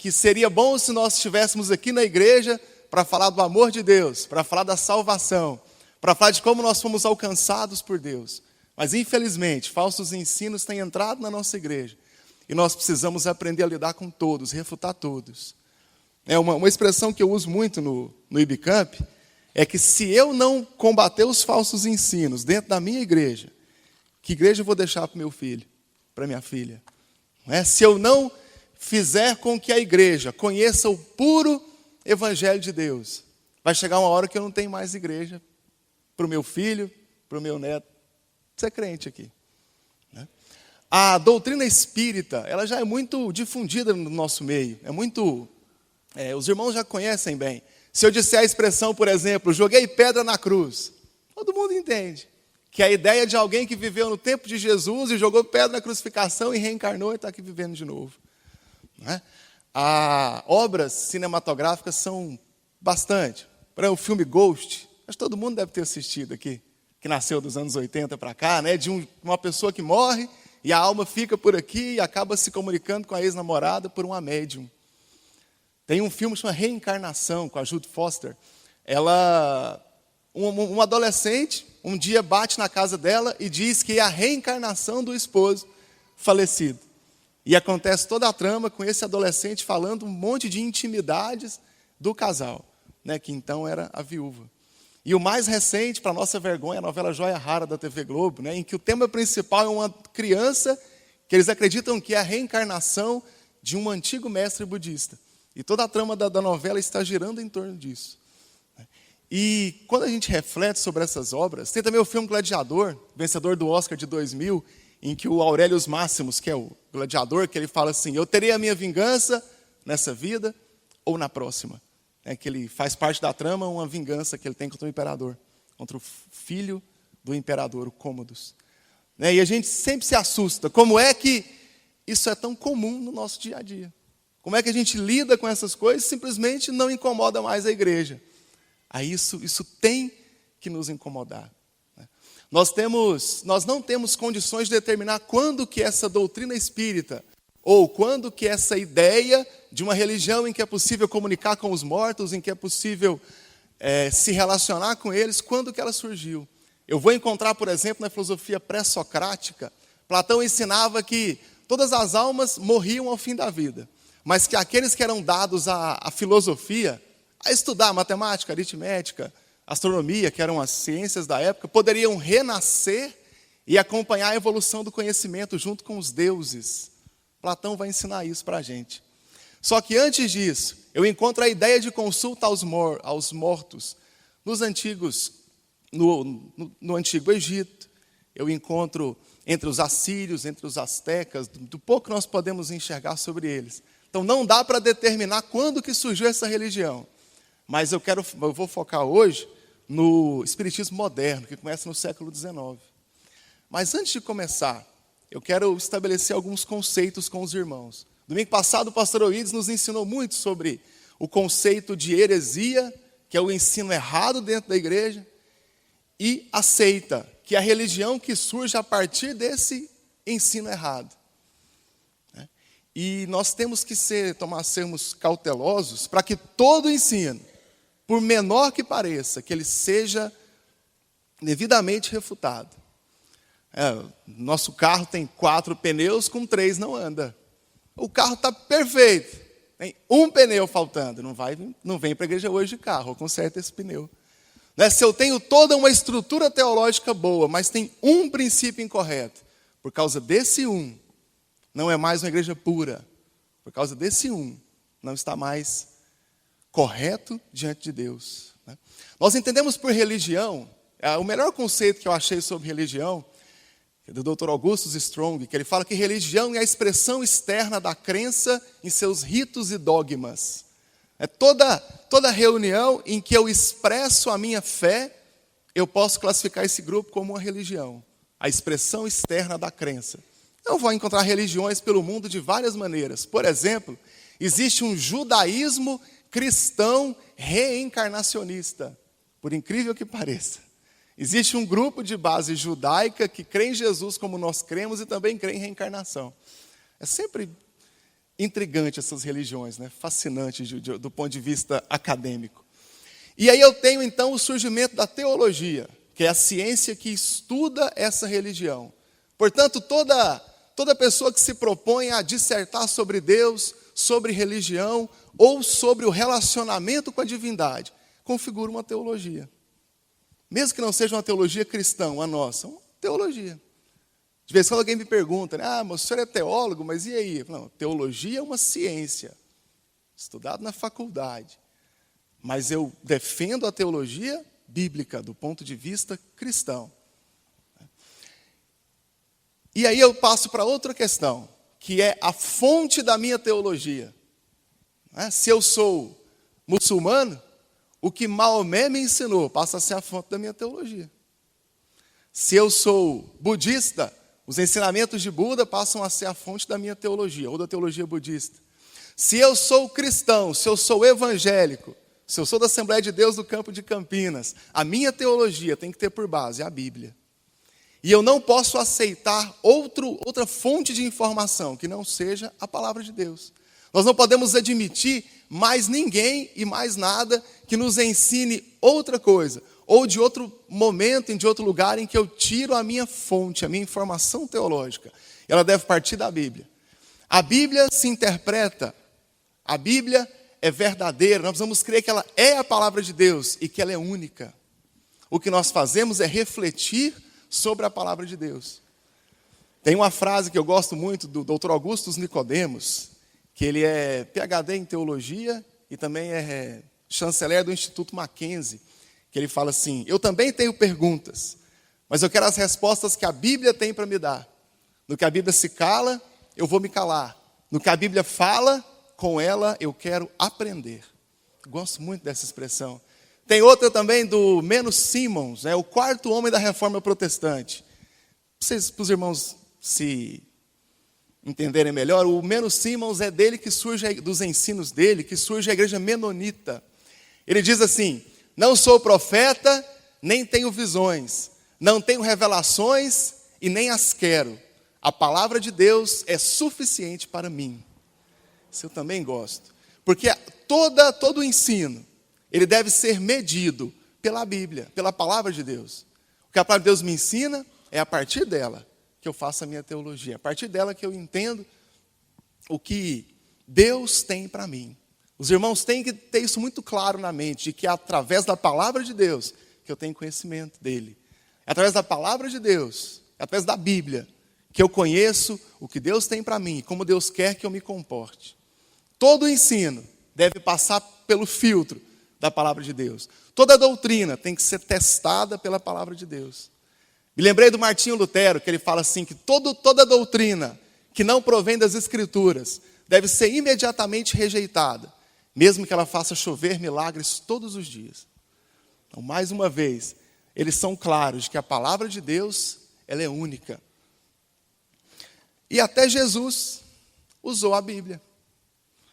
que seria bom se nós estivéssemos aqui na igreja para falar do amor de Deus, para falar da salvação, para falar de como nós fomos alcançados por Deus. Mas, infelizmente, falsos ensinos têm entrado na nossa igreja. E nós precisamos aprender a lidar com todos, refutar todos. Uma expressão que eu uso muito no IBCamp é que se eu não combater os falsos ensinos dentro da minha igreja, que igreja eu vou deixar para o meu filho, para minha filha? Se eu não fizer com que a igreja conheça o puro evangelho de Deus, vai chegar uma hora que eu não tenho mais igreja para o meu filho, para o meu neto. Você é crente aqui. A doutrina espírita, ela já é muito difundida no nosso meio. Os irmãos já conhecem bem. Se eu disser a expressão, por exemplo, joguei pedra na cruz, todo mundo entende que é a ideia de alguém que viveu no tempo de Jesus e jogou pedra na crucificação e reencarnou e está aqui vivendo de novo. Obras cinematográficas são bastante. Para o filme Ghost, acho que todo mundo deve ter assistido aqui, que nasceu dos anos 80 para cá, de uma pessoa que morre e a alma fica por aqui e acaba se comunicando com a ex-namorada por uma médium. Tem um filme que chama Reencarnação, com a Judy Foster. Uma adolescente, um dia bate na casa dela e diz que é a reencarnação do esposo falecido. E acontece toda a trama com esse adolescente falando um monte de intimidades do casal, que então era a viúva. E o mais recente, para nossa vergonha, a novela Joia Rara da TV Globo, em que o tema principal é uma criança que eles acreditam que é a reencarnação de um antigo mestre budista. E toda a trama da novela está girando em torno disso. E quando a gente reflete sobre essas obras, tem também o filme Gladiador, vencedor do Oscar de 2000, em que o Aurelius Máximos, que é o gladiador, que ele fala assim: eu terei a minha vingança nessa vida ou na próxima. Que ele faz parte da trama, uma vingança que ele tem contra o imperador, contra o filho do imperador, o Cômodos. E a gente sempre se assusta. Como é que isso é tão comum no nosso dia a dia? Como é que a gente lida com essas coisas e simplesmente não incomoda mais a igreja? Isso tem que nos incomodar. Nós não temos condições de determinar quando que essa doutrina espírita, ou quando que essa ideia de uma religião em que é possível comunicar com os mortos, em que é possível se relacionar com eles, quando que ela surgiu. Eu vou encontrar, por exemplo, na filosofia pré-socrática, Platão ensinava que todas as almas morriam ao fim da vida, mas que aqueles que eram dados à filosofia, a estudar matemática, aritmética, astronomia, que eram as ciências da época, poderiam renascer e acompanhar a evolução do conhecimento junto com os deuses. Platão vai ensinar isso para a gente. Só que antes disso, eu encontro a ideia de consulta aos mortos no Antigo Egito. Eu encontro entre os assírios, entre os astecas, do pouco que nós podemos enxergar sobre eles. Então não dá para determinar quando que surgiu essa religião. Mas eu vou focar hoje no espiritismo moderno, que começa no século XIX. Mas antes de começar, eu quero estabelecer alguns conceitos com os irmãos. Domingo passado, o pastor Oídes nos ensinou muito sobre o conceito de heresia, que é o ensino errado dentro da igreja, e a seita, que é a religião que surge a partir desse ensino errado. E nós temos que sermos cautelosos para que todo ensino, por menor que pareça, que ele seja devidamente refutado. Nosso carro tem 4 pneus, com 3 não anda. O carro está perfeito, tem um pneu faltando. Não vem para a igreja hoje de carro, conserta esse pneu. Se eu tenho toda uma estrutura teológica boa, mas tem um princípio incorreto, por causa desse não é mais uma igreja pura. Por causa desse não está mais correto diante de Deus. Nós entendemos por religião, o melhor conceito que eu achei sobre religião, é do Dr. Augustus Strong, que ele fala que religião é a expressão externa da crença em seus ritos e dogmas. É toda reunião em que eu expresso a minha fé, eu posso classificar esse grupo como uma religião. A expressão externa da crença. Eu vou encontrar religiões pelo mundo de várias maneiras. Por exemplo, existe um judaísmo cristão reencarnacionista, por incrível que pareça. Existe um grupo de base judaica que crê em Jesus como nós cremos e também crê em reencarnação. É sempre intrigante essas religiões, né? Fascinante do ponto de vista acadêmico. E aí eu tenho então o surgimento da teologia, que é a ciência que estuda essa religião. Portanto, toda pessoa que se propõe a dissertar sobre Deus, sobre religião ou sobre o relacionamento com a divindade, configura uma teologia. Mesmo que não seja uma teologia cristã, a nossa, uma teologia. De vez em quando alguém me pergunta, né, mas o senhor é teólogo, mas e aí? Não, teologia é uma ciência, estudado na faculdade. Mas eu defendo a teologia bíblica, do ponto de vista cristão. E aí eu passo para outra questão, que é a fonte da minha teologia. Se eu sou muçulmano, o que Maomé me ensinou passa a ser a fonte da minha teologia. Se eu sou budista, os ensinamentos de Buda passam a ser a fonte da minha teologia, ou da teologia budista. Se eu sou cristão, se eu sou evangélico, se eu sou da Assembleia de Deus do Campo de Campinas, a minha teologia tem que ter por base a Bíblia. E eu não posso aceitar outra fonte de informação que não seja a palavra de Deus. Nós não podemos admitir mais ninguém e mais nada que nos ensine outra coisa, ou de outro momento, de outro lugar em que eu tiro a minha fonte, a minha informação teológica. Ela deve partir da Bíblia. A Bíblia se interpreta, a Bíblia é verdadeira, nós precisamos crer que ela é a palavra de Deus e que ela é única. O que nós fazemos é refletir sobre a palavra de Deus. Tem uma frase que eu gosto muito do Dr. Augustus Nicodemos, que ele é PhD em teologia e também é chanceler do Instituto Mackenzie, que ele fala assim: eu também tenho perguntas, mas eu quero as respostas que a Bíblia tem para me dar. No que a Bíblia se cala, eu vou me calar. No que a Bíblia fala, com ela eu quero aprender. Gosto muito dessa expressão. Tem outra também do Menno Simons, o quarto homem da Reforma Protestante. Para os irmãos se entenderem melhor, o Menno Simons é dele que surge, dos ensinos dele, que surge a igreja menonita. Ele diz assim: não sou profeta, nem tenho visões, não tenho revelações e nem as quero. A palavra de Deus é suficiente para mim. Isso eu também gosto. Porque todo o ensino, ele deve ser medido pela Bíblia, pela palavra de Deus. O que a palavra de Deus me ensina é a partir dela que eu faço a minha teologia. A partir dela que eu entendo o que Deus tem para mim. Os irmãos têm que ter isso muito claro na mente, de que é através da palavra de Deus que eu tenho conhecimento dele. É através da palavra de Deus, é através da Bíblia, que eu conheço o que Deus tem para mim, como Deus quer que eu me comporte. Todo o ensino deve passar pelo filtro da palavra de Deus. Toda doutrina tem que ser testada pela palavra de Deus. Me lembrei do Martinho Lutero, que ele fala assim, que toda doutrina que não provém das Escrituras deve ser imediatamente rejeitada, mesmo que ela faça chover milagres todos os dias. Então, mais uma vez, eles são claros de que a palavra de Deus, ela é única. E até Jesus usou a Bíblia.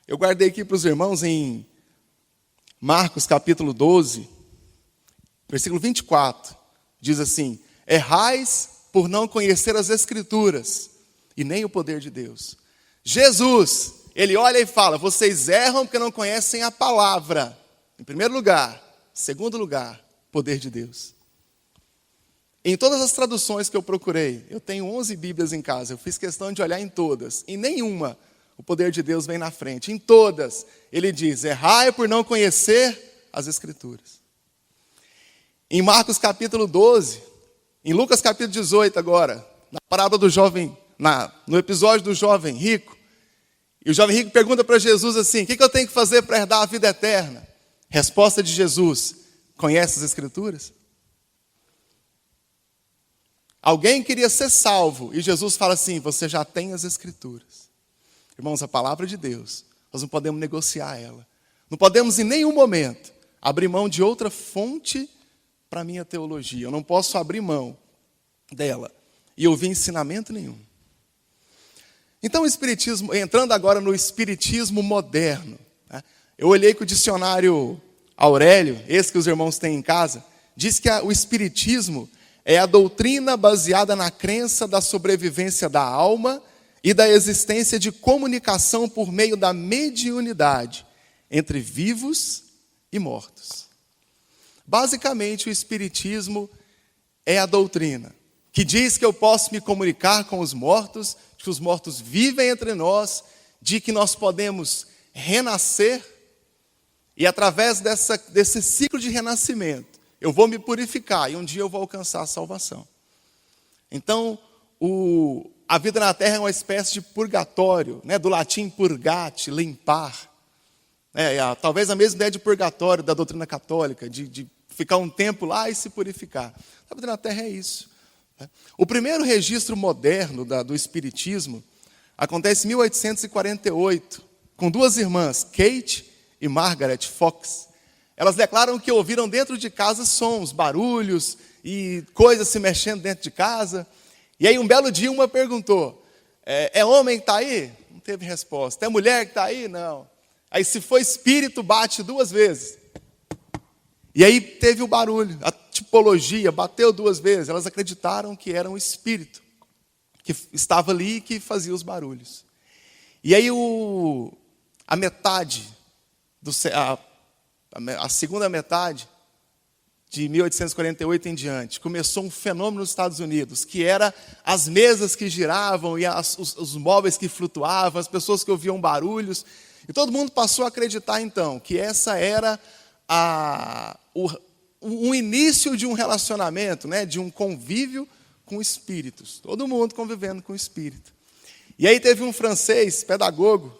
Eu guardei aqui para os irmãos em Marcos capítulo 12, versículo 24, diz assim: errais por não conhecer as Escrituras e nem o poder de Deus. Jesus, ele olha e fala: vocês erram porque não conhecem a palavra, em primeiro lugar. Segundo lugar, poder de Deus. Em todas as traduções que eu procurei, eu tenho 11 Bíblias em casa, eu fiz questão de olhar em todas, em nenhuma o poder de Deus vem na frente. Em todas, ele diz: errai por não conhecer as Escrituras. Em Marcos capítulo 12, em Lucas capítulo 18 agora, na parábola do jovem, no episódio do jovem rico, e o jovem rico pergunta para Jesus assim: o que eu tenho que fazer para herdar a vida eterna? Resposta de Jesus: conhece as Escrituras? Alguém queria ser salvo, e Jesus fala assim: você já tem as Escrituras. Irmãos, a palavra de Deus, nós não podemos negociar ela. Não podemos em nenhum momento abrir mão de outra fonte para a minha teologia. Eu não posso abrir mão dela e ouvir ensinamento nenhum. Então o Espiritismo, entrando agora no Espiritismo moderno, eu olhei que o dicionário Aurélio, esse que os irmãos têm em casa, diz que o Espiritismo é a doutrina baseada na crença da sobrevivência da alma e da existência de comunicação por meio da mediunidade entre vivos e mortos. Basicamente, o Espiritismo é a doutrina que diz que eu posso me comunicar com os mortos, que os mortos vivem entre nós, de que nós podemos renascer, e através desse ciclo de renascimento, eu vou me purificar e um dia eu vou alcançar a salvação. Então, a vida na Terra é uma espécie de purgatório, né? Do latim purgate, limpar. Talvez a mesma ideia de purgatório da doutrina católica, de ficar um tempo lá e se purificar. A vida na Terra é isso. O primeiro registro moderno do Espiritismo acontece em 1848, com duas irmãs, Kate e Margaret Fox. Elas declaram que ouviram dentro de casa sons, barulhos e coisas se mexendo dentro de casa. E aí um belo dia uma perguntou, é homem que está aí? Não teve resposta. É mulher que está aí? Não. Aí se for espírito, bate 2 vezes. E aí teve o barulho, a tipologia, bateu 2 vezes. Elas acreditaram que era um espírito que estava ali e que fazia os barulhos. E aí a metade, a segunda metade de 1848 em diante, começou um fenômeno nos Estados Unidos, que era as mesas que giravam e os móveis que flutuavam, as pessoas que ouviam barulhos. E todo mundo passou a acreditar, então, que essa era o início de um relacionamento, né, de um convívio com espíritos. Todo mundo convivendo com espírito. E aí teve um francês, pedagogo,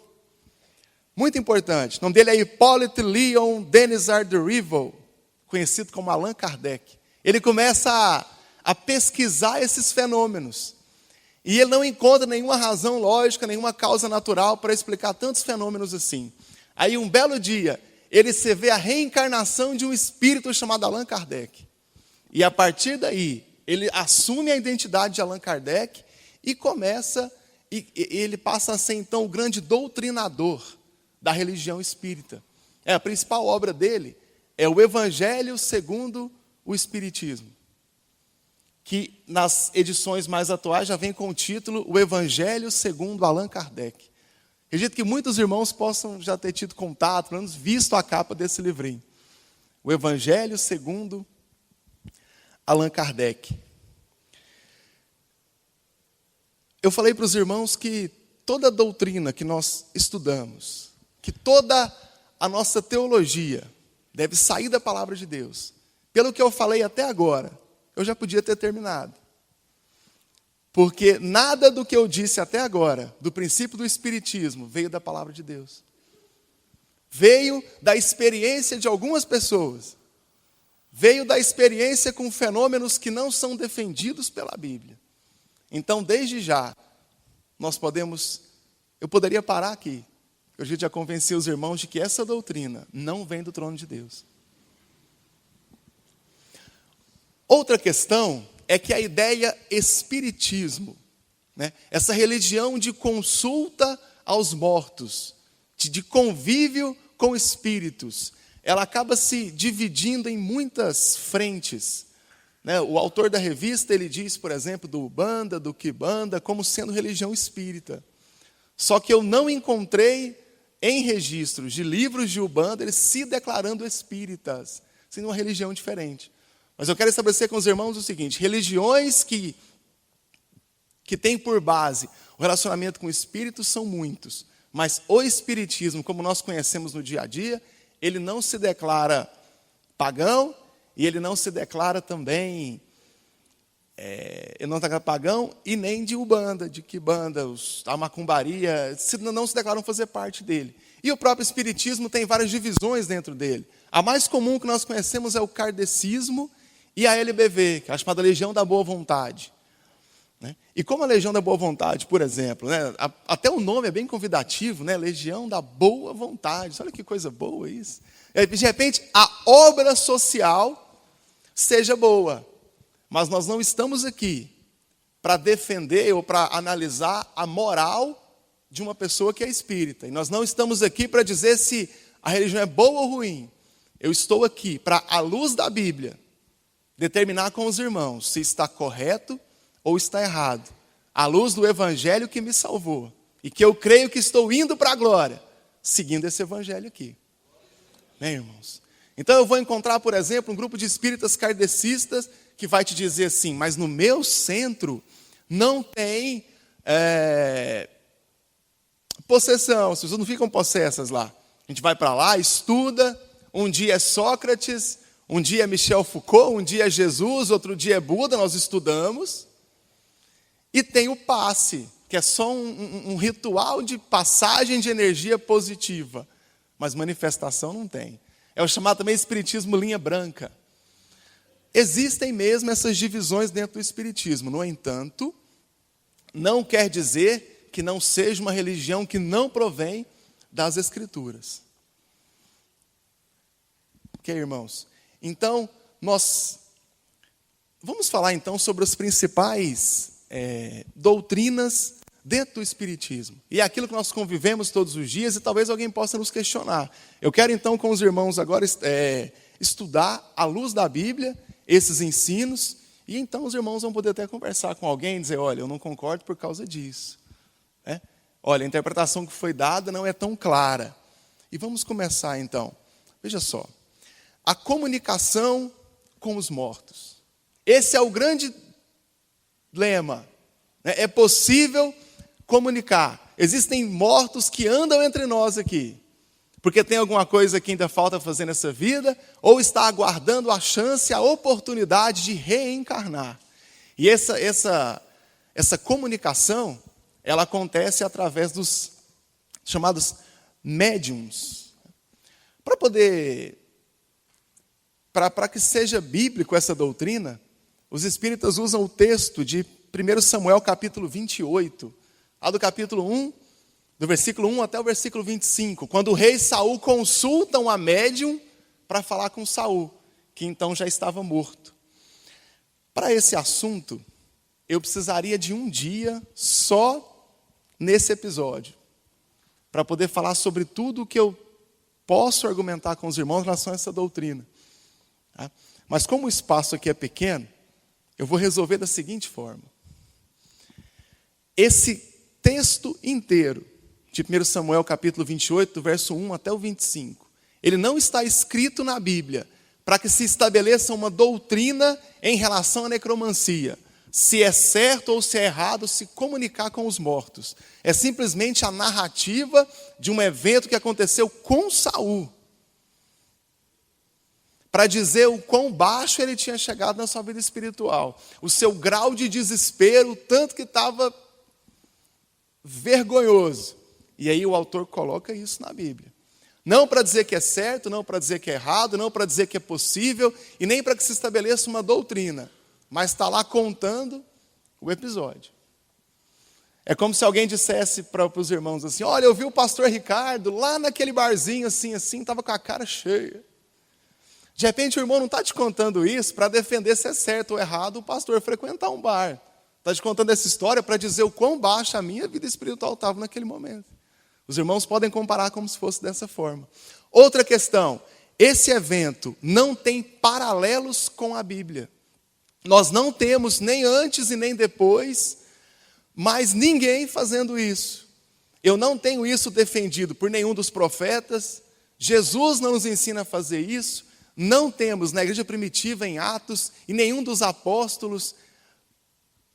muito importante. O nome dele é Hippolyte Léon Denisard de Riveau, conhecido como Allan Kardec. Ele começa a pesquisar esses fenômenos. E ele não encontra nenhuma razão lógica, nenhuma causa natural para explicar tantos fenômenos assim. Aí um belo dia, ele se vê a reencarnação de um espírito chamado Allan Kardec. E a partir daí, ele assume a identidade de Allan Kardec e ele passa a ser então o grande doutrinador da religião espírita. A principal obra dele é o Evangelho segundo o Espiritismo, que nas edições mais atuais já vem com o título O Evangelho segundo Allan Kardec. Acredito que muitos irmãos possam já ter tido contato, pelo menos visto a capa desse livrinho. O Evangelho segundo Allan Kardec. Eu falei para os irmãos que toda a doutrina que nós estudamos, que toda a nossa teologia deve sair da palavra de Deus. Pelo que eu falei até agora, eu já podia ter terminado. Porque nada do que eu disse até agora, do princípio do Espiritismo, veio da palavra de Deus. Veio da experiência de algumas pessoas. Veio da experiência com fenômenos que não são defendidos pela Bíblia. Então, desde já, eu poderia parar aqui. Eu já convenci os irmãos de que essa doutrina não vem do trono de Deus. Outra questão é que a ideia espiritismo, né, essa religião de consulta aos mortos, de convívio com espíritos, ela acaba se dividindo em muitas frentes. Né? O autor da revista, ele diz, por exemplo, do Umbanda, do Quimbanda, como sendo religião espírita. Só que eu não encontrei em registros de livros de Umbanda eles se declarando espíritas, sendo uma religião diferente. Mas eu quero estabelecer com os irmãos o seguinte: religiões que têm por base o relacionamento com o espírito são muitos, mas o espiritismo, como nós conhecemos no dia a dia, ele não se declara pagão e ele não se declara também ele não declara pagão e nem de Umbanda, de Quimbanda, a macumbaria, não se declaram fazer parte dele. E o próprio espiritismo tem várias divisões dentro dele. A mais comum que nós conhecemos é o kardecismo e a LBV, que é a chamada Legião da Boa Vontade. Né? E como a Legião da Boa Vontade, por exemplo, né, até o nome é bem convidativo, né, Legião da Boa Vontade. Olha que coisa boa isso. De repente, a obra social seja boa. Mas nós não estamos aqui para defender ou para analisar a moral de uma pessoa que é espírita. E nós não estamos aqui para dizer se a religião é boa ou ruim. Eu estou aqui para, à luz da Bíblia, determinar com os irmãos se está correto ou está errado. à luz do evangelho que me salvou, e que eu creio que estou indo para a glória, seguindo esse evangelho aqui. Né, irmãos? Então eu vou encontrar, por exemplo, um grupo de espíritas kardecistas que vai te dizer assim, mas no meu centro não tem possessão, as pessoas não ficam possessas lá. A gente vai para lá, estuda, um dia é Sócrates, um dia é Michel Foucault, um dia é Jesus, outro dia é Buda, nós estudamos. E tem o passe, que é só um ritual de passagem de energia positiva, mas manifestação não tem. É o chamado também espiritismo linha branca. Existem mesmo essas divisões dentro do espiritismo. No entanto, não quer dizer que não seja uma religião que não provém das escrituras. Ok, irmãos? Então, nós vamos falar então sobre as principais doutrinas dentro do espiritismo. E é aquilo que nós convivemos todos os dias e talvez alguém possa nos questionar. Eu quero então com os irmãos agora estudar à luz da Bíblia esses ensinos e então os irmãos vão poder até conversar com alguém e dizer, olha, eu não concordo por causa disso. Olha, a interpretação que foi dada não é tão clara. E vamos começar então. Veja só. A comunicação com os mortos. Esse é o grande lema. É possível comunicar. Existem mortos que andam entre nós aqui, porque tem alguma coisa que ainda falta fazer nessa vida, ou está aguardando a chance, a oportunidade de reencarnar. E essa comunicação, ela acontece através dos chamados médiums. Para que seja bíblico essa doutrina, os espíritas usam o texto de 1 Samuel capítulo 28, lá do capítulo 1, do versículo 1 até o versículo 25, quando o rei Saul consulta uma médium para falar com Saul, que então já estava morto. Para esse assunto, eu precisaria de um dia só nesse episódio, para poder falar sobre tudo o que eu posso argumentar com os irmãos em relação a essa doutrina. Tá? Mas como o espaço aqui é pequeno, eu vou resolver da seguinte forma. Esse texto inteiro, de 1 Samuel capítulo 28, do verso 1 até o 25, ele não está escrito na Bíblia para que se estabeleça uma doutrina em relação à necromancia. Se é certo ou se é errado se comunicar com os mortos. É simplesmente a narrativa de um evento que aconteceu com Saul, para dizer o quão baixo ele tinha chegado na sua vida espiritual, o seu grau de desespero, tanto que estava vergonhoso. E aí o autor coloca isso na Bíblia. Não para dizer que é certo, não para dizer que é errado, não para dizer que é possível, e nem para que se estabeleça uma doutrina, mas está lá contando o episódio. É como se alguém dissesse para os irmãos assim, olha, eu vi o pastor Ricardo lá naquele barzinho assim, estava com a cara cheia. De repente o irmão não está te contando isso para defender se é certo ou errado o pastor frequentar um bar. Está te contando essa história para dizer o quão baixa a minha vida espiritual estava naquele momento. Os irmãos podem comparar como se fosse dessa forma. Outra questão, esse evento não tem paralelos com a Bíblia. Nós não temos nem antes e nem depois, mas ninguém fazendo isso. Eu não tenho isso defendido por nenhum dos profetas. Jesus não nos ensina a fazer isso. Não temos na igreja primitiva em Atos e nenhum dos apóstolos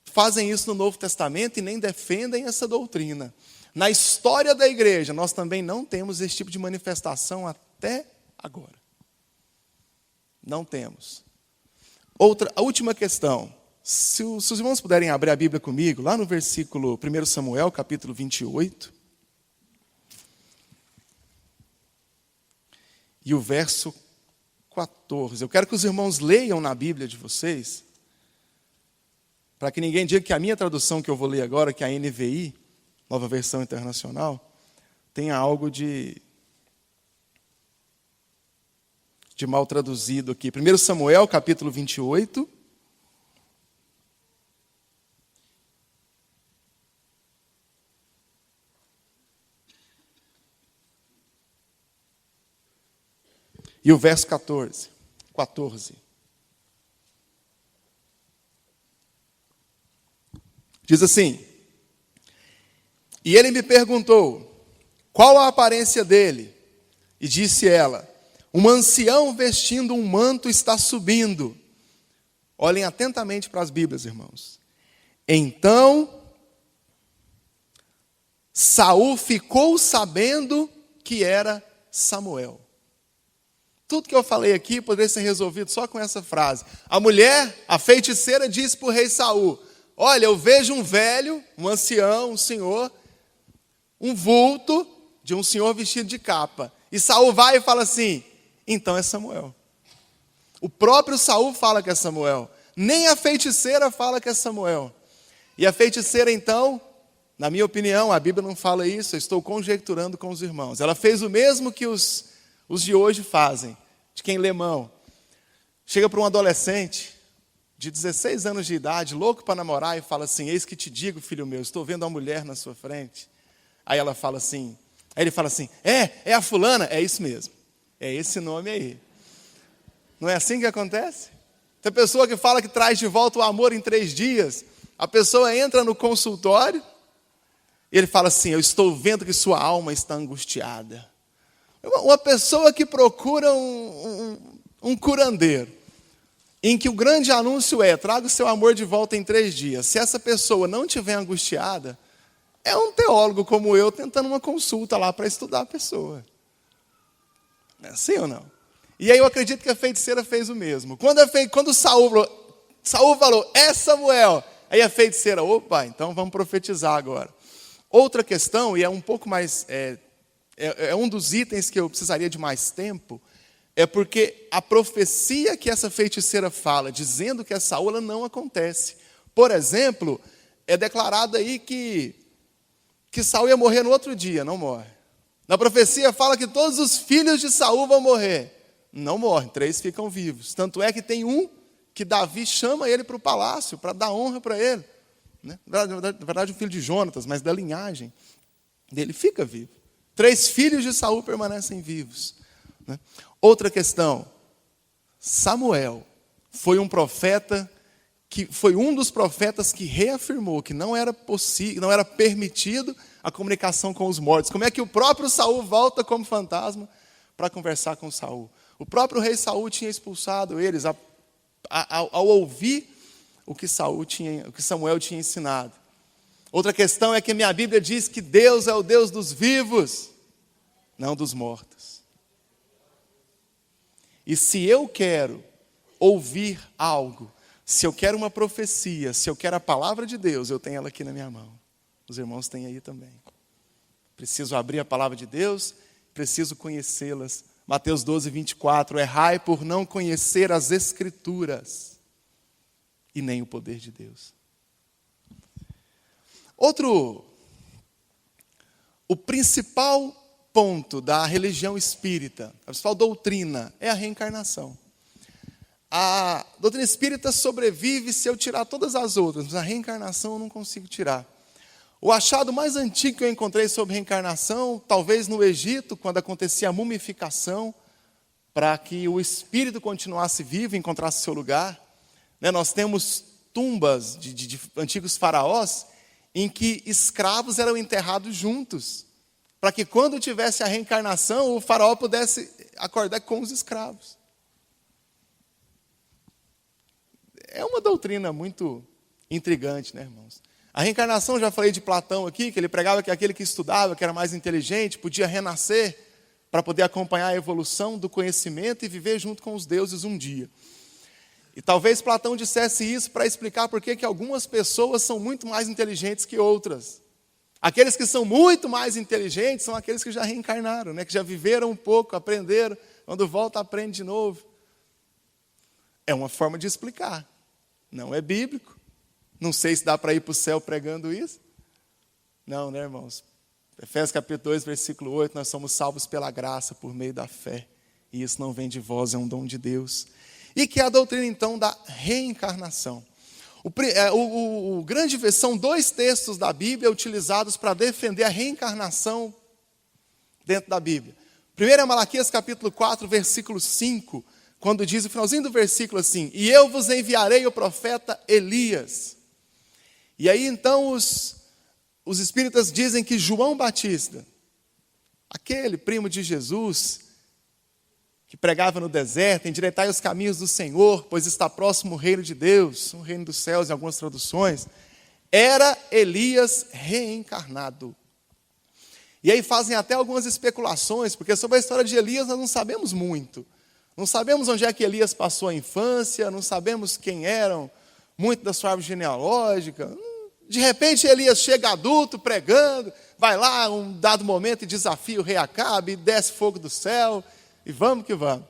fazem isso no Novo Testamento e nem defendem essa doutrina. Na história da igreja, nós também não temos esse tipo de manifestação até agora. Não temos. A última questão. Se os irmãos puderem abrir a Bíblia comigo, lá no versículo 1 Samuel, capítulo 28. E o verso 14. Eu quero que os irmãos leiam na Bíblia de vocês, para que ninguém diga que a minha tradução que eu vou ler agora, que é a NVI, Nova Versão Internacional, tenha algo de mal traduzido aqui. 1 Samuel, capítulo 28. E o verso 14. Diz assim: e ele me perguntou, qual a aparência dele? E disse ela, um ancião vestindo um manto está subindo. Olhem atentamente para as Bíblias, irmãos. Então, Saul ficou sabendo que era Samuel. Tudo que eu falei aqui poderia ser resolvido só com essa frase. A mulher, a feiticeira, disse para o rei Saul: olha, eu vejo um velho, um ancião, um senhor, um vulto de um senhor vestido de capa. E Saul vai e fala assim: então é Samuel. O próprio Saul fala que é Samuel. Nem a feiticeira fala que é Samuel. E a feiticeira, então, na minha opinião, a Bíblia não fala isso, eu estou conjecturando com os irmãos. Ela fez o mesmo que os de hoje fazem, de quem lê mão. Chega para um adolescente de 16 anos de idade, louco para namorar, e fala assim: eis que te digo, filho meu, estou vendo uma mulher na sua frente. Aí ela fala assim, aí ele fala assim: é a fulana? É isso mesmo, é esse nome aí. Não é assim que acontece? Tem pessoa que fala que traz de volta o amor em 3 dias. A pessoa entra no consultório e ele fala assim: eu estou vendo que sua alma está angustiada. Uma pessoa que procura um curandeiro, em que o grande anúncio é: traga o seu amor de volta em 3 dias. Se essa pessoa não estiver angustiada, é um teólogo como eu tentando uma consulta lá para estudar a pessoa. É assim ou não? E aí eu acredito que a feiticeira fez o mesmo. Quando Saul falou, é Samuel, aí a feiticeira, opa, então vamos profetizar agora. Outra questão, e é um pouco mais, é um dos itens que eu precisaria de mais tempo, é porque a profecia que essa feiticeira fala, dizendo que é Saul, ela não acontece. Por exemplo, é declarado aí que Saul ia morrer no outro dia, não morre. Na profecia fala que todos os filhos de Saul vão morrer. Não morrem, 3 ficam vivos. Tanto é que tem um que Davi chama ele para o palácio, para dar honra para ele. Né? Na verdade, um filho de Jonatas, mas da linhagem dele fica vivo. 3 filhos de Saul permanecem vivos. Né? Outra questão, Samuel foi um profeta que foi um dos profetas que reafirmou que não era possível, não era permitido a comunicação com os mortos. Como é que o próprio Saul volta como fantasma para conversar com Saul? O próprio rei Saul tinha expulsado eles ao ouvir o que Samuel tinha ensinado. Outra questão é que minha Bíblia diz que Deus é o Deus dos vivos, não dos mortos. E se eu quero ouvir algo, se eu quero uma profecia, se eu quero a palavra de Deus, eu tenho ela aqui na minha mão. Os irmãos têm aí também. Preciso abrir a palavra de Deus, preciso conhecê-las. Mateus 12, 24, errai por não conhecer as Escrituras e nem o poder de Deus. O principal ponto da religião espírita, a principal doutrina, é a reencarnação. A doutrina espírita sobrevive se eu tirar todas as outras, mas a reencarnação eu não consigo tirar. O achado mais antigo que eu encontrei sobre reencarnação, talvez no Egito, quando acontecia a mumificação, para que o espírito continuasse vivo e encontrasse seu lugar. Nós temos tumbas de antigos faraós, em que escravos eram enterrados juntos, para que quando tivesse a reencarnação, o faraó pudesse acordar com os escravos. É uma doutrina muito intrigante, né, irmãos? A reencarnação, já falei de Platão aqui, que ele pregava que aquele que estudava, que era mais inteligente, podia renascer para poder acompanhar a evolução do conhecimento e viver junto com os deuses um dia. E talvez Platão dissesse isso para explicar por que algumas pessoas são muito mais inteligentes que outras. Aqueles que são muito mais inteligentes são aqueles que já reencarnaram, né? Que já viveram um pouco, aprenderam, quando volta aprende de novo. É uma forma de explicar. Não é bíblico. Não sei se dá para ir para o céu pregando isso. Não, né, irmãos? Efésios capítulo 2, versículo 8, nós somos salvos pela graça, por meio da fé. E isso não vem de vós, é um dom de Deus. E que é a doutrina, então, da reencarnação. São 2 textos da Bíblia utilizados para defender a reencarnação dentro da Bíblia. Primeiro é Malaquias capítulo 4, versículo 5, quando diz o finalzinho do versículo assim: e eu vos enviarei o profeta Elias. E aí então os espíritas dizem que João Batista, aquele primo de Jesus, que pregava no deserto, endireitai os caminhos do Senhor, pois está próximo o reino de Deus, o reino dos céus em algumas traduções, era Elias reencarnado. E aí fazem até algumas especulações, porque sobre a história de Elias nós não sabemos muito. Não sabemos onde é que Elias passou a infância, não sabemos quem eram muito da sua árvore genealógica. De repente Elias chega adulto, pregando, vai lá um dado momento e desafia o rei Acabe, desce fogo do céu, e vamos que vamos.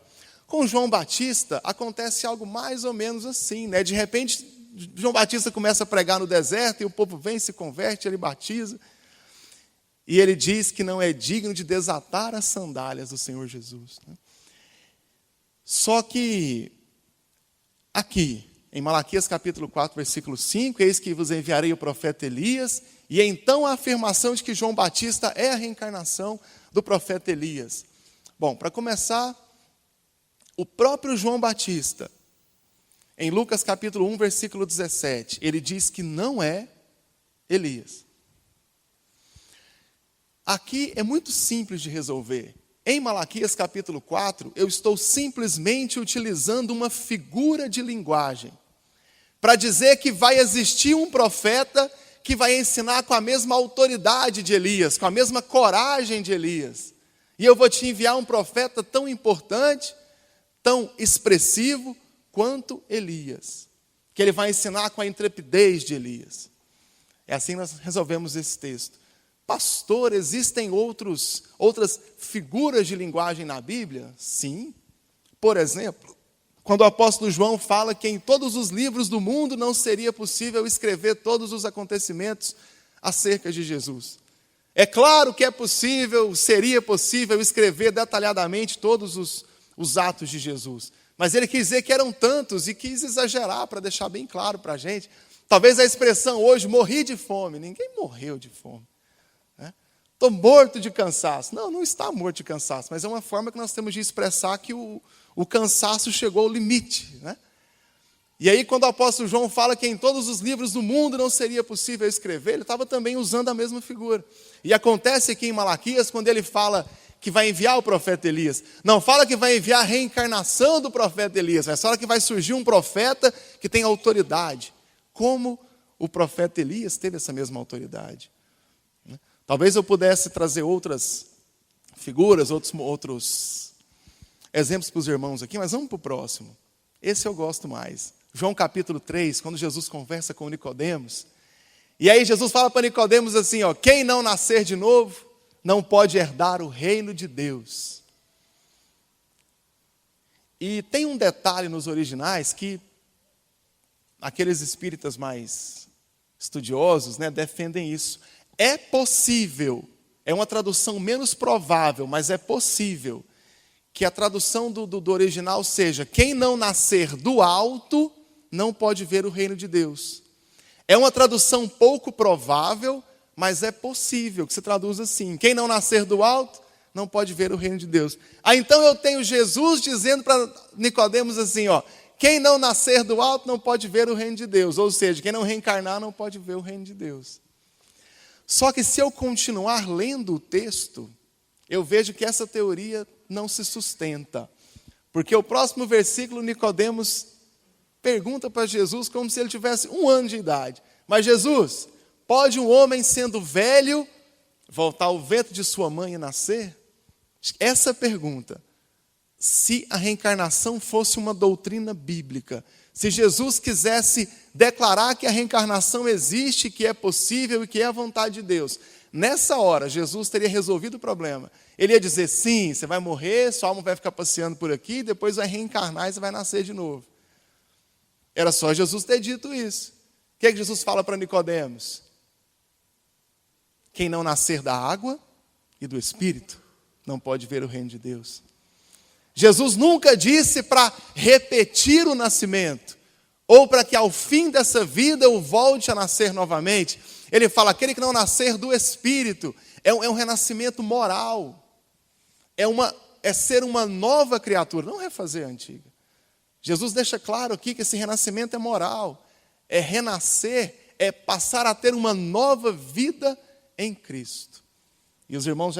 Com João Batista acontece algo mais ou menos assim, né? De repente João Batista começa a pregar no deserto e o povo vem, se converte, ele batiza. E ele diz que não é digno de desatar as sandálias do Senhor Jesus. Só que aqui, em Malaquias capítulo 4, versículo 5, eis que vos enviarei o profeta Elias, e então a afirmação de que João Batista é a reencarnação do profeta Elias. Bom, para começar, o próprio João Batista, em Lucas capítulo 1, versículo 17, ele diz que não é Elias. Aqui é muito simples de resolver. Em Malaquias capítulo 4, eu estou simplesmente utilizando uma figura de linguagem para dizer que vai existir um profeta que vai ensinar com a mesma autoridade de Elias, com a mesma coragem de Elias. E eu vou te enviar um profeta tão importante, tão expressivo quanto Elias, que ele vai ensinar com a intrepidez de Elias. É assim que nós resolvemos esse texto. Pastor, existem outras figuras de linguagem na Bíblia? Sim. Por exemplo, quando o apóstolo João fala que em todos os livros do mundo não seria possível escrever todos os acontecimentos acerca de Jesus. É claro que é possível, seria possível escrever detalhadamente todos os atos de Jesus. Mas ele quis dizer que eram tantos e quis exagerar para deixar bem claro para a gente. Talvez a expressão hoje, morri de fome. Ninguém morreu de fome. Estou morto de cansaço. Não, não está morto de cansaço, mas é uma forma que nós temos de expressar que o cansaço chegou ao limite. Né? E aí, quando o apóstolo João fala que em todos os livros do mundo não seria possível escrever, ele estava também usando a mesma figura. E acontece aqui em Malaquias, quando ele fala que vai enviar o profeta Elias, não fala que vai enviar a reencarnação do profeta Elias, mas fala que vai surgir um profeta que tem autoridade. Como o profeta Elias teve essa mesma autoridade. Talvez eu pudesse trazer outras figuras, outros exemplos para os irmãos aqui, mas vamos para o próximo. Esse eu gosto mais. João capítulo 3, quando Jesus conversa com Nicodemos. E aí Jesus fala para Nicodemos assim, quem não nascer de novo, não pode herdar o reino de Deus. E tem um detalhe nos originais que aqueles espíritas mais estudiosos, defendem isso. É possível, é uma tradução menos provável, mas é possível que a tradução do original seja: quem não nascer do alto não pode ver o reino de Deus. É uma tradução pouco provável, mas é possível que se traduza assim: quem não nascer do alto não pode ver o reino de Deus. Então eu tenho Jesus dizendo para Nicodemos assim, quem não nascer do alto não pode ver o reino de Deus. Ou seja, quem não reencarnar não pode ver o reino de Deus. Só que se eu continuar lendo o texto, eu vejo que essa teoria não se sustenta. Porque o próximo versículo, Nicodemos pergunta para Jesus como se ele tivesse 1 ano de idade. Mas Jesus, pode um homem sendo velho voltar ao ventre de sua mãe e nascer? Essa pergunta, se a reencarnação fosse uma doutrina bíblica, se Jesus quisesse declarar que a reencarnação existe, que é possível e que é a vontade de Deus, nessa hora Jesus teria resolvido o problema. Ele ia dizer, sim, você vai morrer, sua alma vai ficar passeando por aqui, depois vai reencarnar e você vai nascer de novo. Era só Jesus ter dito isso. O que é que Jesus fala para Nicodemos? Quem não nascer da água e do Espírito não pode ver o reino de Deus. Jesus nunca disse para repetir o nascimento, ou para que ao fim dessa vida eu volte a nascer novamente. Ele fala, aquele que não nascer do Espírito, é um renascimento moral, é ser uma nova criatura, não refazer a antiga. Jesus deixa claro aqui que esse renascimento é moral, é renascer, é passar a ter uma nova vida em Cristo. E os irmãos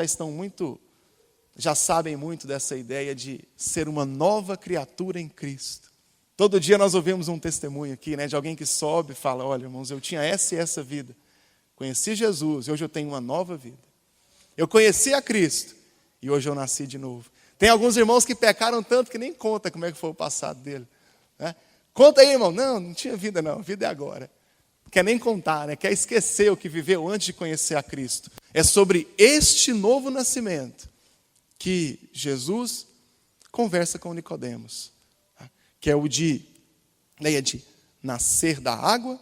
já sabem muito dessa ideia de ser uma nova criatura em Cristo. Todo dia nós ouvimos um testemunho aqui, né, de alguém que sobe e fala: olha, irmãos, eu tinha essa e essa vida. Conheci Jesus e hoje eu tenho uma nova vida. Eu conheci a Cristo e hoje eu nasci de novo. Tem alguns irmãos que pecaram tanto que nem conta como é que foi o passado dele, né? Conta aí, irmão. Não tinha vida não, a vida é agora. Quer nem contar, né? Quer esquecer o que viveu antes de conhecer a Cristo. É sobre este novo nascimento que Jesus conversa com Nicodemos, que é o de nascer da água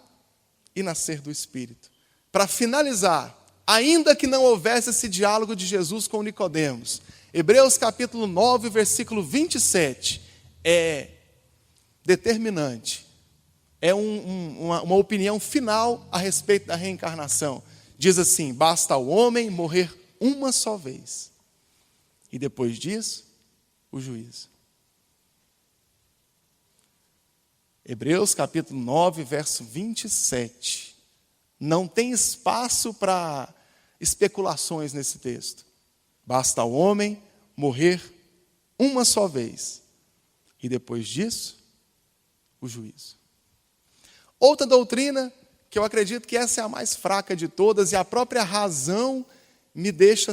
e nascer do Espírito. Para finalizar, ainda que não houvesse esse diálogo de Jesus com Nicodemos, Hebreus capítulo 9, versículo 27, é determinante. É uma opinião final a respeito da reencarnação. Diz assim: basta ao homem morrer uma só vez, e depois disso, o juízo. Hebreus capítulo 9, verso 27. Não tem espaço para especulações nesse texto. Basta ao homem morrer uma só vez, e depois disso, o juízo. Outra doutrina, que eu acredito que essa é a mais fraca de todas, e a própria razão me deixa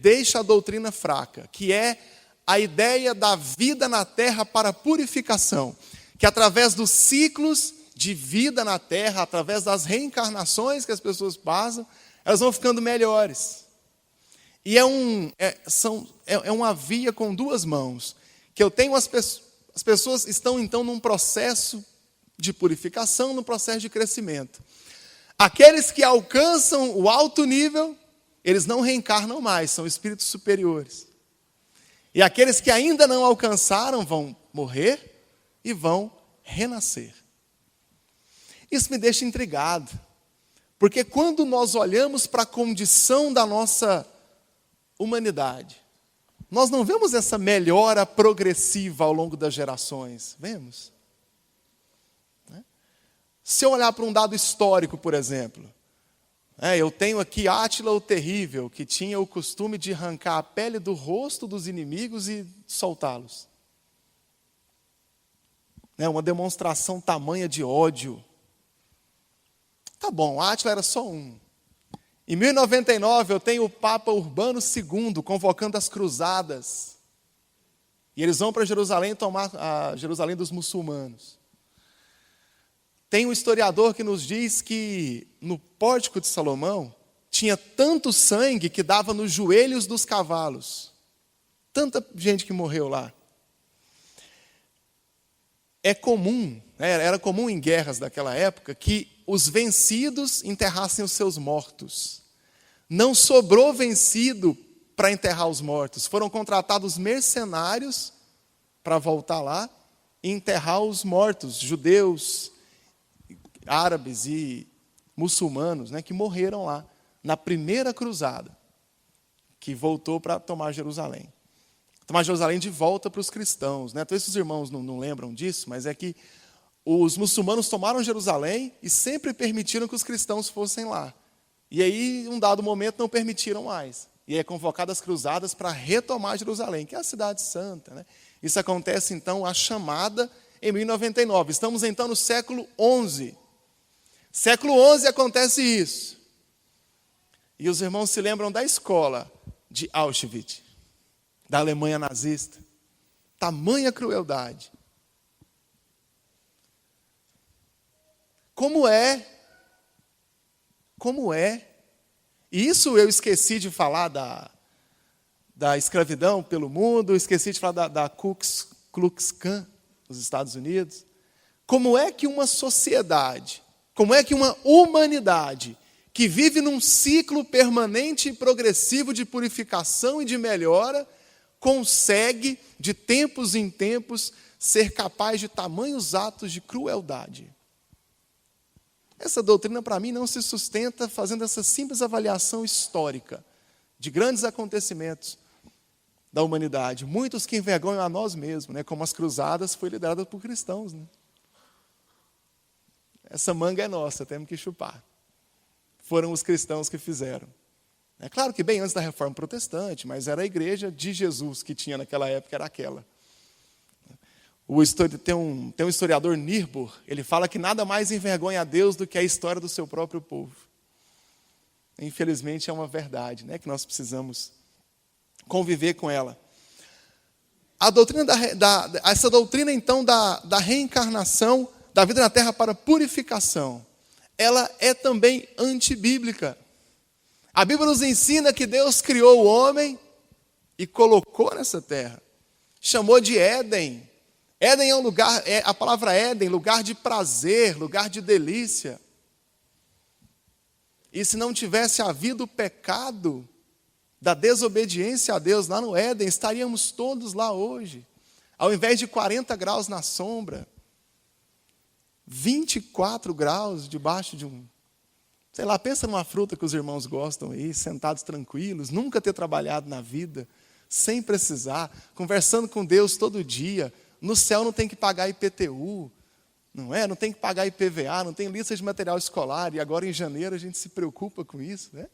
deixa a doutrina fraca, que é a ideia da vida na terra para purificação, que através dos ciclos de vida na terra, através das reencarnações que as pessoas passam, elas vão ficando melhores. E é uma via com duas mãos, que eu tenho as pessoas estão então num processo de purificação, num processo de crescimento. Aqueles que alcançam o alto nível, eles não reencarnam mais, são espíritos superiores. E aqueles que ainda não alcançaram vão morrer e vão renascer. Isso me deixa intrigado, porque quando nós olhamos para a condição da nossa humanidade, nós não vemos essa melhora progressiva ao longo das gerações, vemos? Se eu olhar para um dado histórico, por exemplo, eu tenho aqui Átila o Terrível, que tinha o costume de arrancar a pele do rosto dos inimigos e soltá-los. Uma demonstração tamanha de ódio. Tá bom, Átila era só um. Em 1099 eu tenho o Papa Urbano II convocando as cruzadas. E eles vão para Jerusalém tomar a Jerusalém dos muçulmanos. Tem um historiador que nos diz que no pórtico de Salomão tinha tanto sangue que dava nos joelhos dos cavalos. Tanta gente que morreu lá. Era comum em guerras daquela época que os vencidos enterrassem os seus mortos. Não sobrou vencido para enterrar os mortos. Foram contratados mercenários para voltar lá e enterrar os mortos, judeus, árabes e muçulmanos, que morreram lá na primeira cruzada, que voltou para tomar Jerusalém. Tomar Jerusalém de volta para os cristãos. Então, esses irmãos não lembram disso, mas é que os muçulmanos tomaram Jerusalém e sempre permitiram que os cristãos fossem lá. E aí, em um dado momento, não permitiram mais. E é convocadas as cruzadas para retomar Jerusalém, que é a cidade santa. Isso acontece, então, a chamada em 1099. Estamos, então, no século XI. Século XI acontece isso. E os irmãos se lembram da escola de Auschwitz, da Alemanha nazista. Tamanha crueldade. Como é, e isso eu esqueci de falar da escravidão pelo mundo, esqueci de falar da Ku Klux Klan nos Estados Unidos. Como é que uma sociedade, como é que uma humanidade que vive num ciclo permanente e progressivo de purificação e de melhora, consegue, de tempos em tempos, ser capaz de tamanhos atos de crueldade? Essa doutrina, para mim, não se sustenta fazendo essa simples avaliação histórica de grandes acontecimentos da humanidade. Muitos que envergonham a nós mesmos, como as cruzadas foi liderada por cristãos. essa manga é nossa, temos que chupar. Foram os cristãos que fizeram. É claro que bem antes da Reforma Protestante, mas era a igreja de Jesus que tinha naquela época, era aquela. Tem um historiador, Niebuhr, ele fala que nada mais envergonha a Deus do que a história do seu próprio povo. Infelizmente é uma verdade, né, que nós precisamos conviver com ela. A doutrina essa doutrina, então, da reencarnação da vida na Terra para purificação, ela é também antibíblica. A Bíblia nos ensina que Deus criou o homem e colocou nessa terra. Chamou de Éden. Éden é um lugar, a palavra Éden, lugar de prazer, lugar de delícia. E se não tivesse havido o pecado da desobediência a Deus lá no Éden, estaríamos todos lá hoje. Ao invés de 40 graus na sombra, 24 graus debaixo de sei lá, pensa numa fruta que os irmãos gostam aí, sentados tranquilos, nunca ter trabalhado na vida, sem precisar, conversando com Deus todo dia. No céu não tem que pagar IPTU, não é? Não tem que pagar IPVA, não tem lista de material escolar, e agora em janeiro a gente se preocupa com isso, né?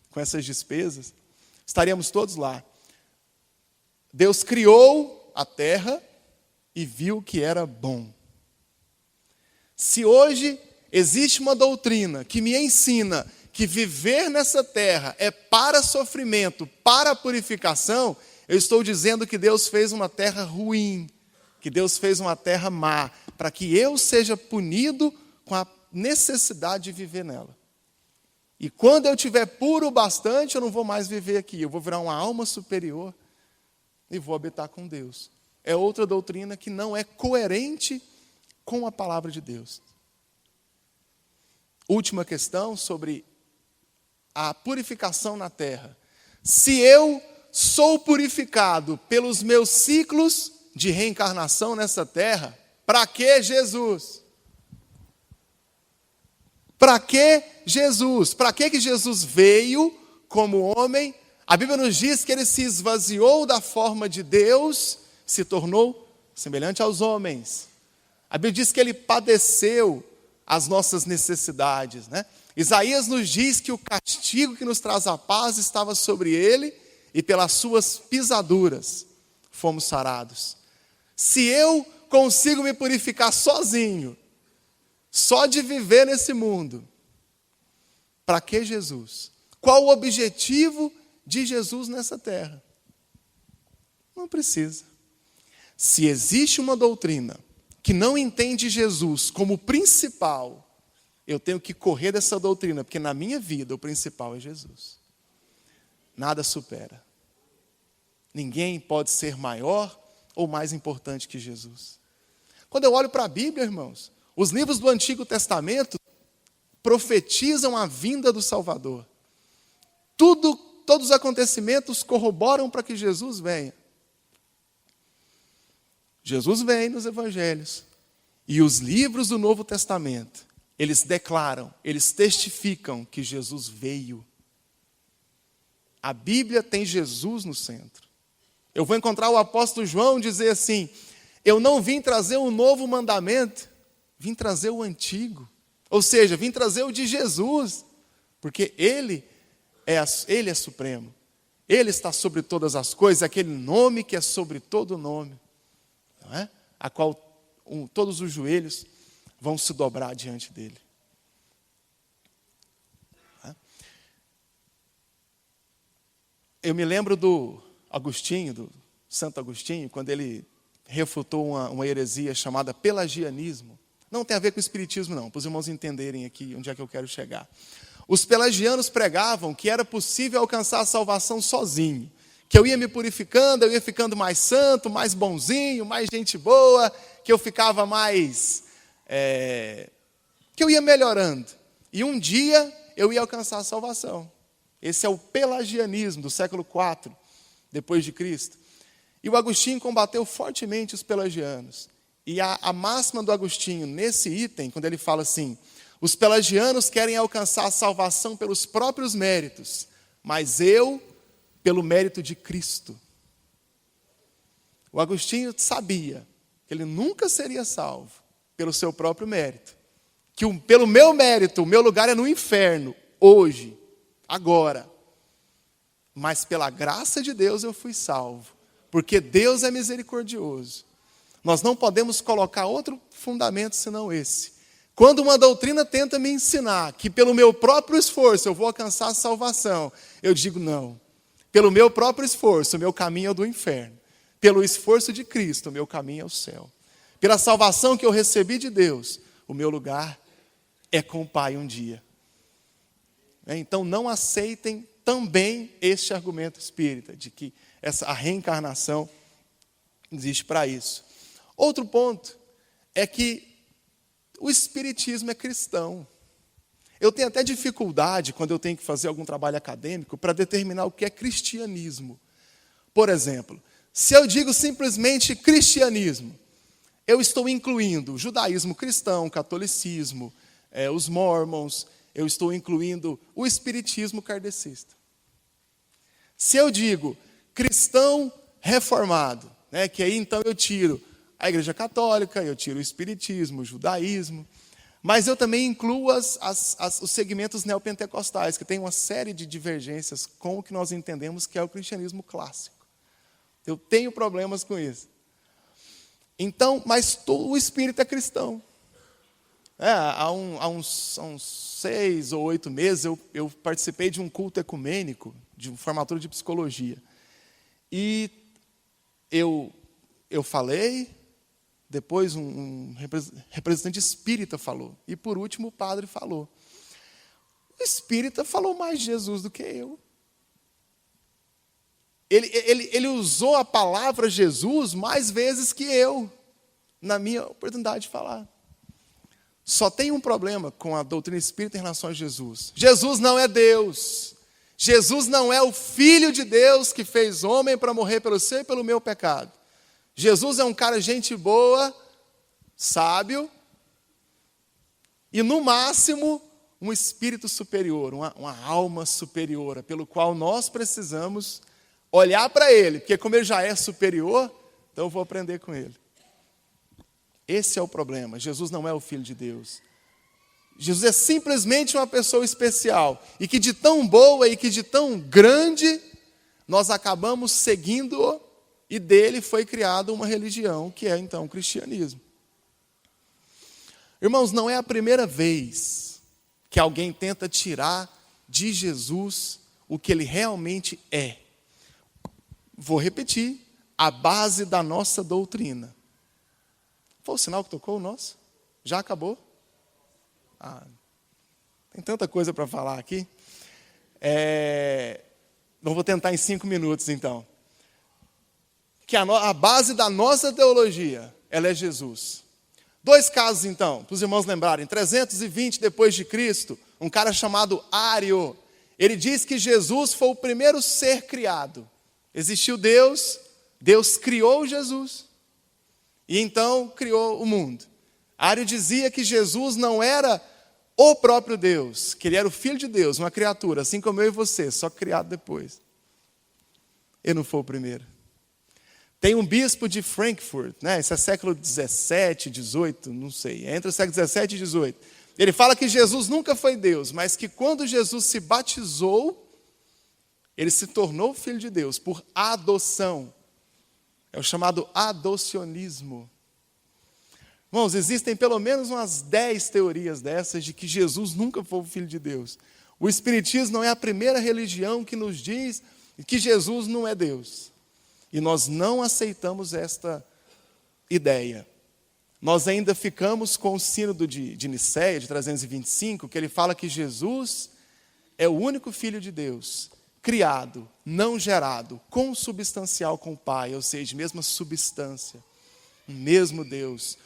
Com essas despesas. Estaríamos todos lá. Deus criou a terra e viu que era bom. Se hoje existe uma doutrina que me ensina que viver nessa terra é para sofrimento, para purificação, eu estou dizendo que Deus fez uma terra ruim, que Deus fez uma terra má, para que eu seja punido com a necessidade de viver nela. E quando eu estiver puro o bastante, eu não vou mais viver aqui, eu vou virar uma alma superior e vou habitar com Deus. É outra doutrina que não é coerente com a palavra de Deus. Última questão sobre a purificação na terra. Se eu sou purificado pelos meus ciclos de reencarnação nessa terra, para que Jesus? Para que Jesus? Para que Jesus veio como homem? A Bíblia nos diz que ele se esvaziou da forma de Deus, se tornou semelhante aos homens. A Bíblia diz que ele padeceu as nossas necessidades, né? Isaías nos diz que o castigo que nos traz a paz estava sobre ele e pelas suas pisaduras fomos sarados. Se eu consigo me purificar sozinho, só de viver nesse mundo, para que Jesus? Qual o objetivo de Jesus nessa terra? Não precisa. Se existe uma doutrina que não entende Jesus como principal, eu tenho que correr dessa doutrina, porque na minha vida o principal é Jesus. Nada supera. Ninguém pode ser maior ou mais importante que Jesus. Quando eu olho para a Bíblia, irmãos, os livros do Antigo Testamento profetizam a vinda do Salvador. Todos os acontecimentos corroboram para que Jesus venha. Jesus vem nos evangelhos. E os livros do Novo Testamento, eles declaram, eles testificam que Jesus veio. A Bíblia tem Jesus no centro. Eu vou encontrar o apóstolo João dizer assim: eu não vim trazer um novo mandamento, vim trazer o antigo. Ou seja, vim trazer o de Jesus, porque Ele é supremo. Ele está sobre todas as coisas, aquele nome que é sobre todo nome, não é? A qual todos os joelhos vão se dobrar diante dele. Eu me lembro do Agostinho, do Santo Agostinho, quando ele refutou uma heresia chamada pelagianismo. Não tem a ver com o espiritismo, não, para os irmãos entenderem aqui onde é que eu quero chegar. Os pelagianos pregavam que era possível alcançar a salvação sozinho, que eu ia me purificando, eu ia ficando mais santo, mais bonzinho, mais gente boa, que eu ficava mais... que eu ia melhorando. E um dia eu ia alcançar a salvação. Esse é o pelagianismo do século IV, depois de Cristo. E o Agostinho combateu fortemente os pelagianos. E a máxima do Agostinho, nesse item, quando ele fala assim: os pelagianos querem alcançar a salvação pelos próprios méritos, mas eu, pelo mérito de Cristo. O Agostinho sabia que ele nunca seria salvo pelo seu próprio mérito, que pelo meu mérito, o meu lugar é no inferno, hoje, agora. Mas pela graça de Deus eu fui salvo, porque Deus é misericordioso. Nós não podemos colocar outro fundamento senão esse. Quando uma doutrina tenta me ensinar que pelo meu próprio esforço eu vou alcançar a salvação, eu digo não. Pelo meu próprio esforço, o meu caminho é o do inferno. Pelo esforço de Cristo, o meu caminho é o céu. Pela salvação que eu recebi de Deus, o meu lugar é com o Pai um dia. Então não aceitem também este argumento espírita, de que a reencarnação existe para isso. Outro ponto é que o espiritismo é cristão. Eu tenho até dificuldade, quando eu tenho que fazer algum trabalho acadêmico, para determinar o que é cristianismo. Por exemplo, se eu digo simplesmente cristianismo, eu estou incluindo o judaísmo cristão, o catolicismo, os mormons, eu estou incluindo o espiritismo kardecista. Se eu digo cristão reformado, que aí então eu tiro a Igreja Católica, eu tiro o espiritismo, o judaísmo, mas eu também incluo os segmentos neopentecostais, que tem uma série de divergências com o que nós entendemos que é o cristianismo clássico. Eu tenho problemas com isso. Mas o espírito é cristão. Há uns 6 ou 8 meses, eu participei de um culto ecumênico, de uma formatura de psicologia. E eu falei, depois um representante espírita falou, e por último o padre falou. O espírita falou mais de Jesus do que eu. Ele usou a palavra Jesus mais vezes que eu, na minha oportunidade de falar. Só tem um problema com a doutrina espírita em relação a Jesus. Jesus não é Deus. Jesus não é o Filho de Deus que fez homem para morrer pelo seu e pelo meu pecado. Jesus é um cara gente boa, sábio, e no máximo um espírito superior, uma alma superior, pelo qual nós precisamos olhar para ele, porque como ele já é superior, então eu vou aprender com ele. Esse é o problema. Jesus não é o Filho de Deus. Jesus é simplesmente uma pessoa especial, e que de tão boa e que de tão grande, nós acabamos seguindo-o, e dele foi criada uma religião, que é então o cristianismo. Irmãos, não é a primeira vez que alguém tenta tirar de Jesus o que ele realmente é. Vou repetir, a base da nossa doutrina. Foi o sinal que tocou o nosso? Já acabou? Tem tanta coisa para falar aqui. Não vou tentar em 5 minutos, então. Que a base da nossa teologia, ela é Jesus. 2 casos, então, para os irmãos lembrarem. 320 depois de Cristo, um cara chamado Ário. Ele diz que Jesus foi o primeiro ser criado. Existiu Deus, Deus criou Jesus. E então criou o mundo. Ário dizia que Jesus não era o próprio Deus, que ele era o Filho de Deus, uma criatura, assim como eu e você, só criado depois. Ele não foi o primeiro. Tem um bispo de Frankfurt, isso é século 17, 18, não sei, entre o século 17 e 18. Ele fala que Jesus nunca foi Deus, mas que quando Jesus se batizou, ele se tornou filho de Deus por adoção. É o chamado adocionismo. Irmãos, existem pelo menos umas 10 teorias dessas de que Jesus nunca foi o Filho de Deus. O Espiritismo não é a primeira religião que nos diz que Jesus não é Deus. E nós não aceitamos esta ideia. Nós ainda ficamos com o sínodo de Nicéia, de 325, que ele fala que Jesus é o único Filho de Deus, criado, não gerado, consubstancial com o Pai, ou seja, mesma substância, o mesmo Deus.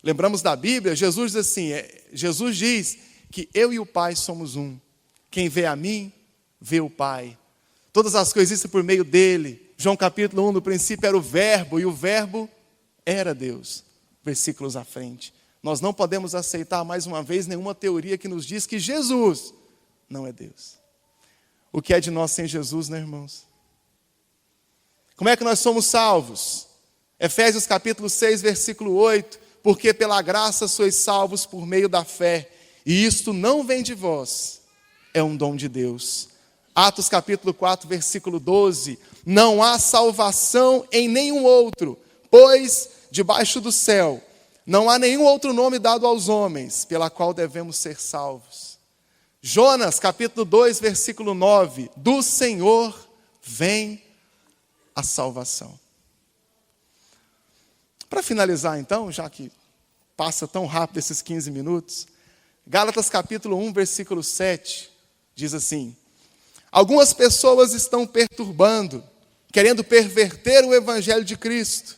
Lembramos da Bíblia, Jesus diz assim, Jesus diz que eu e o Pai somos um. Quem vê a mim, vê o Pai. Todas as coisas existem por meio dele. João capítulo 1, no princípio era o Verbo, e o Verbo era Deus. Versículos à frente. Nós não podemos aceitar, mais uma vez, nenhuma teoria que nos diz que Jesus não é Deus. O que é de nós sem Jesus, né, irmãos? Como é que nós somos salvos? Efésios capítulo 6, versículo 8. porque pela graça sois salvos por meio da fé, e isto não vem de vós, é um dom de Deus. Atos capítulo 4, versículo 12, não há salvação em nenhum outro, pois debaixo do céu não há nenhum outro nome dado aos homens, pela qual devemos ser salvos. Jonas capítulo 2, versículo 9, do Senhor vem a salvação. Para finalizar então, já que passa tão rápido esses 15 minutos, Gálatas capítulo 1, versículo 7, diz assim: algumas pessoas estão perturbando, querendo perverter o evangelho de Cristo,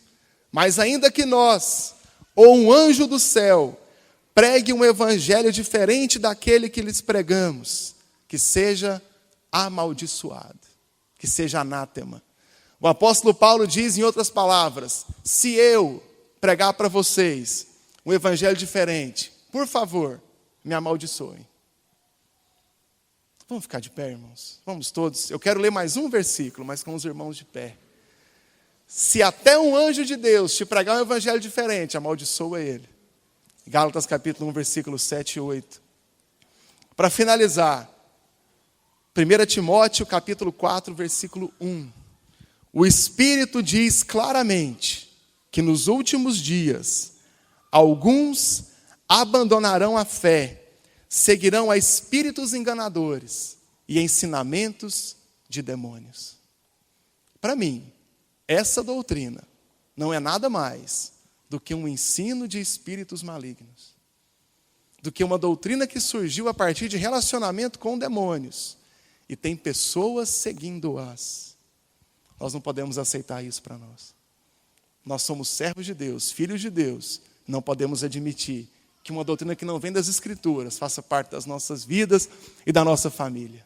mas ainda que nós, ou um anjo do céu, pregue um evangelho diferente daquele que lhes pregamos, que seja amaldiçoado, que seja anátema. O apóstolo Paulo diz, em outras palavras, se eu pregar para vocês um evangelho diferente, por favor, me amaldiçoem. Vamos ficar de pé, irmãos? Vamos todos. Eu quero ler mais um versículo, mas com os irmãos de pé. Se até um anjo de Deus te pregar um evangelho diferente, amaldiçoa ele. Gálatas capítulo 1, versículos 7 e 8. Para finalizar, 1 Timóteo capítulo 4, versículo 1. O Espírito diz claramente que nos últimos dias, alguns abandonarão a fé, seguirão a espíritos enganadores e ensinamentos de demônios. Para mim, essa doutrina não é nada mais do que um ensino de espíritos malignos, do que uma doutrina que surgiu a partir de relacionamento com demônios, e tem pessoas seguindo-as. Nós não podemos aceitar isso para nós. Nós somos servos de Deus, filhos de Deus, não podemos admitir que uma doutrina que não vem das Escrituras faça parte das nossas vidas e da nossa família.